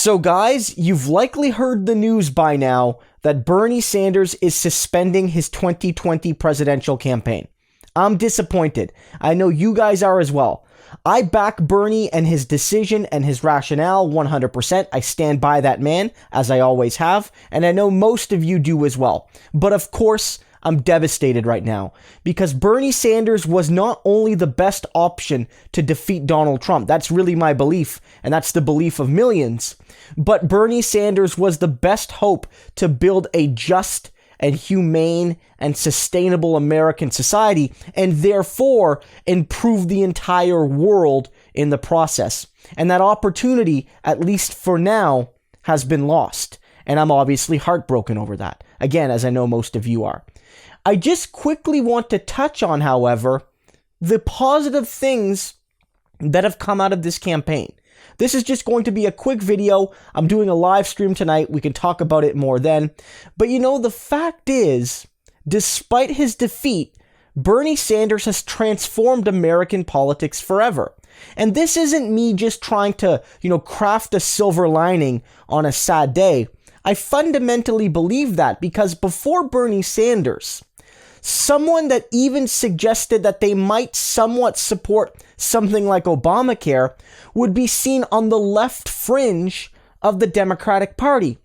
So guys, you've likely heard the news by now that Bernie Sanders is suspending his 2020 presidential campaign. I'm disappointed. I know you guys are as well. I back Bernie and his decision and his rationale 100%. I stand by that man, as I always have, and I know most of you do as well. But of course, I'm devastated right now because Bernie Sanders was not only the best option to defeat Donald Trump, that's really my belief, and that's the belief of millions, but Bernie Sanders was the best hope to build a just and humane and sustainable American society and therefore improve the entire world in the process. And that opportunity, at least for now, has been lost. And I'm obviously heartbroken over that. Again, as I know most of you are. I just quickly want to touch on, however, the positive things that have come out of this campaign. This is just going to be a quick video. I'm doing a live stream tonight. We can talk about it more then. But you know, the fact is, despite his defeat, Bernie Sanders has transformed American politics forever. And this isn't me just trying to, craft a silver lining on a sad day. I fundamentally believe that because before Bernie Sanders, someone that even suggested that they might somewhat support something like Obamacare would be seen on the left fringe of the Democratic Party.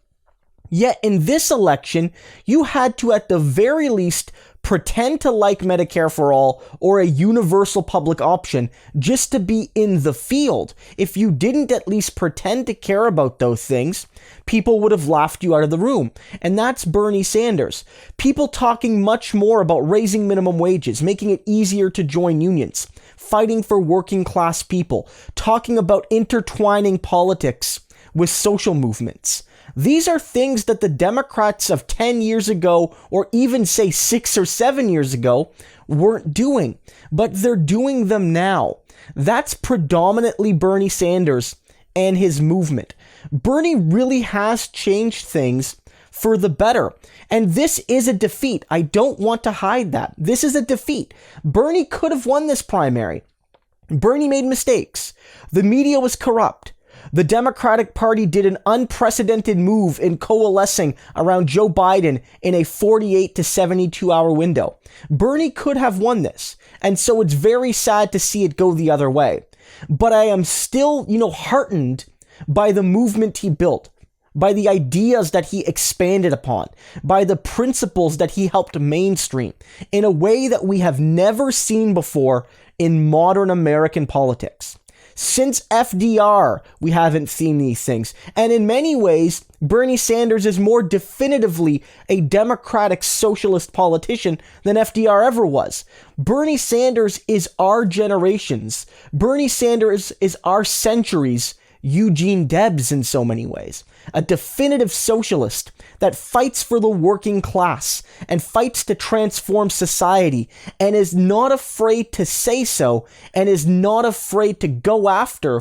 Yet in this election, you had to at the very least pretend to like Medicare for all or a universal public option just to be in the field. If you didn't at least pretend to care about those things, people would have laughed you out of the room. And that's Bernie Sanders. People talking much more about raising minimum wages, making it easier to join unions, fighting for working class people, talking about intertwining politics with social movements. These are things that the Democrats of 10 years ago, or even say 6 or 7 years ago, weren't doing, but they're doing them now. That's predominantly Bernie Sanders and his movement. Bernie really has changed things for the better. And this is a defeat. I don't want to hide that. This is a defeat. Bernie could have won this primary. Bernie made mistakes. The media was corrupt. The Democratic Party did an unprecedented move in coalescing around Joe Biden in a 48 to 72 hour window. Bernie could have won this, and so it's very sad to see it go the other way. But I am still, heartened by the movement he built, by the ideas that he expanded upon, by the principles that he helped mainstream in a way that we have never seen before in modern American politics. Since FDR, we haven't seen these things. And in many ways, Bernie Sanders is more definitively a democratic socialist politician than FDR ever was. Bernie Sanders is our generation's. Bernie Sanders is our century's Eugene Debs in so many ways. A definitive socialist that fights for the working class and fights to transform society and is not afraid to say so and is not afraid to go after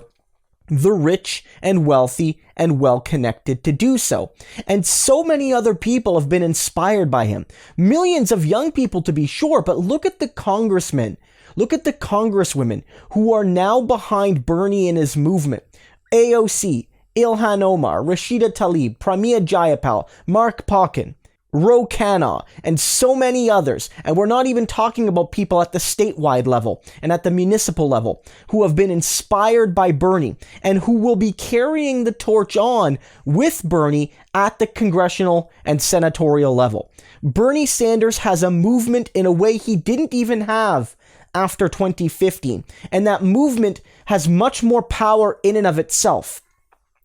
the rich and wealthy and well-connected to do so. And so many other people have been inspired by him. Millions of young people to be sure, but look at the congressmen, look at the congresswomen who are now behind Bernie and his movement. AOC, Ilhan Omar, Rashida Tlaib, Pramila Jayapal, Mark Pauken, Ro Khanna, and so many others. And we're not even talking about people at the statewide level and at the municipal level who have been inspired by Bernie and who will be carrying the torch on with Bernie at the congressional and senatorial level. Bernie Sanders has a movement in a way he didn't even have after 2015, and that movement has much more power in and of itself.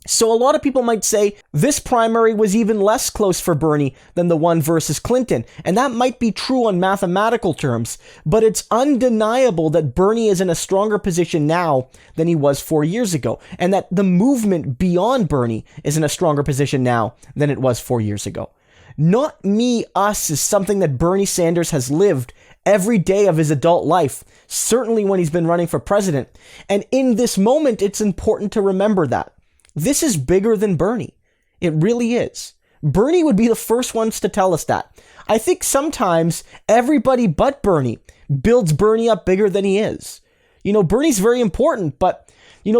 So a lot of people might say this primary was even less close for Bernie than the one versus Clinton, and that might be true on mathematical terms, but it's undeniable that Bernie is in a stronger position now than he was 4 years ago, and that the movement beyond Bernie is in a stronger position now than it was 4 years ago. Not me, us is something that Bernie Sanders has lived every day of his adult life, certainly when he's been running for president. And in this moment, it's important to remember that. This is bigger than Bernie. It really is. Bernie would be the first ones to tell us that. I think sometimes everybody but Bernie builds Bernie up bigger than he is. Bernie's very important, but,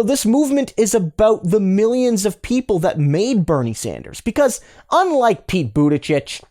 This movement is about the millions of people that made Bernie Sanders. Because unlike Pete Buttigieg,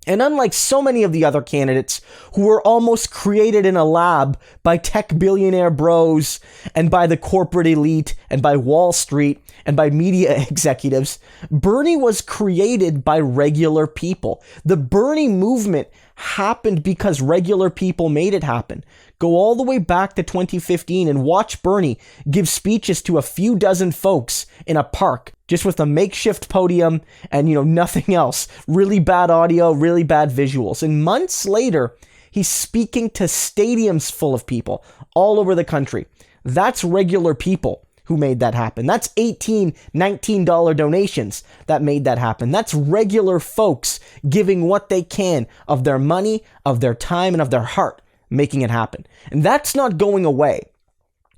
and unlike so many of the other candidates who were almost created in a lab by tech billionaire bros and by the corporate elite and by Wall Street and by media executives, Bernie was created by regular people. The Bernie movement happened because regular people made it happen. Go all the way back to 2015 and watch Bernie give speeches to a few dozen folks in a park, just with a makeshift podium and, nothing else. Really bad audio, really bad visuals. And months later, he's speaking to stadiums full of people all over the country. That's regular people who made that happen. That's $18, $19 donations that made that happen. That's regular folks giving what they can of their money, of their time, and of their heart, making it happen. And that's not going away.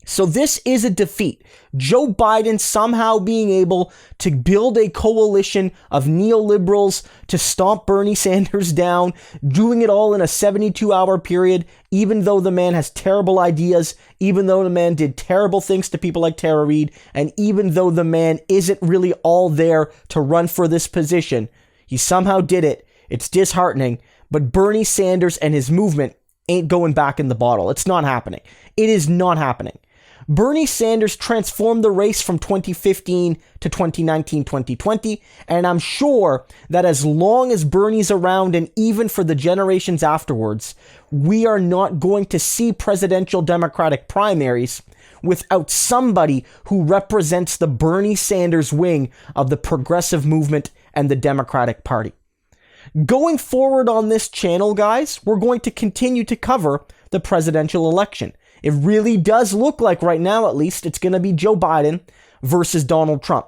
So this is a defeat. Joe Biden somehow being able to build a coalition of neoliberals to stomp Bernie Sanders down, doing it all in a 72-hour period, even though the man has terrible ideas, even though the man did terrible things to people like Tara Reade, and even though the man isn't really all there to run for this position, he somehow did it. It's disheartening, but Bernie Sanders and his movement ain't going back in the bottle. It's not happening. It is not happening. Bernie Sanders transformed the race from 2015 to 2019, 2020, and I'm sure that as long as Bernie's around and even for the generations afterwards, we are not going to see presidential Democratic primaries without somebody who represents the Bernie Sanders wing of the progressive movement and the Democratic Party. Going forward on this channel, guys, we're going to continue to cover the presidential election. It really does look like right now, at least, it's going to be Joe Biden versus Donald Trump.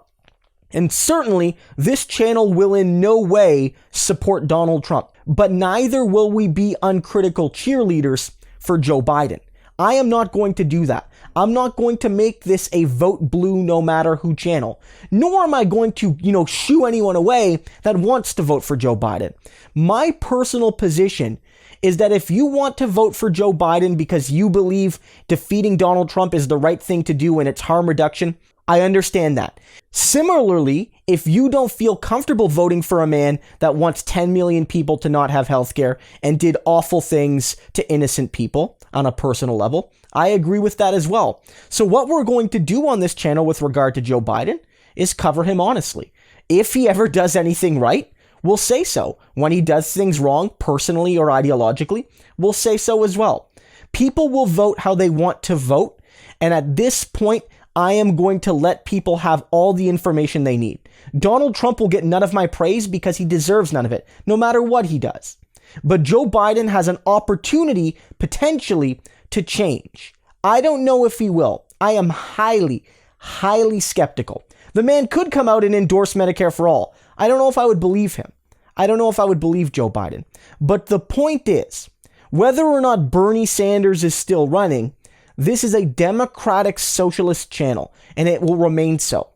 And certainly, this channel will in no way support Donald Trump, but neither will we be uncritical cheerleaders for Joe Biden. I am not going to do that. I'm not going to make this a vote blue no matter who channel, nor am I going to, shoo anyone away that wants to vote for Joe Biden. My personal position is that if you want to vote for Joe Biden because you believe defeating Donald Trump is the right thing to do and it's harm reduction, I understand that. Similarly, if you don't feel comfortable voting for a man that wants 10 million people to not have healthcare and did awful things to innocent people on a personal level, I agree with that as well. So what we're going to do on this channel with regard to Joe Biden is cover him honestly. If he ever does anything right, we'll say so. When he does things wrong, personally or ideologically, we'll say so as well. People will vote how they want to vote, and at this point, I am going to let people have all the information they need. Donald Trump will get none of my praise because he deserves none of it, no matter what he does. But Joe Biden has an opportunity, potentially, to change. I don't know if he will. I am highly, highly skeptical. The man could come out and endorse Medicare for all. I don't know if I would believe him. I don't know if I would believe Joe Biden. But the point is, whether or not Bernie Sanders is still running, this is a democratic socialist channel, and it will remain so.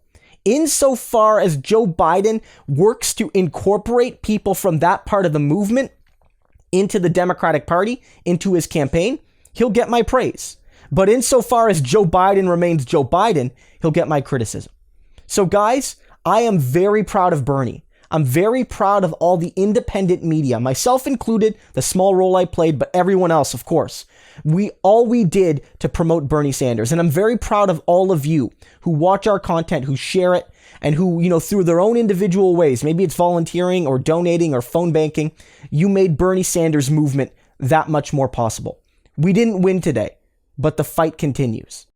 Insofar as Joe Biden works to incorporate people from that part of the movement into the Democratic Party, into his campaign, he'll get my praise. But insofar as Joe Biden remains Joe Biden, he'll get my criticism. So guys, I am very proud of Bernie. I'm very proud of all the independent media, myself included, the small role I played, but everyone else, of course. All we did to promote Bernie Sanders. And I'm very proud of all of you who watch our content, who share it, and who, through their own individual ways, maybe it's volunteering or donating or phone banking, you made Bernie Sanders' movement that much more possible. We didn't win today, but the fight continues.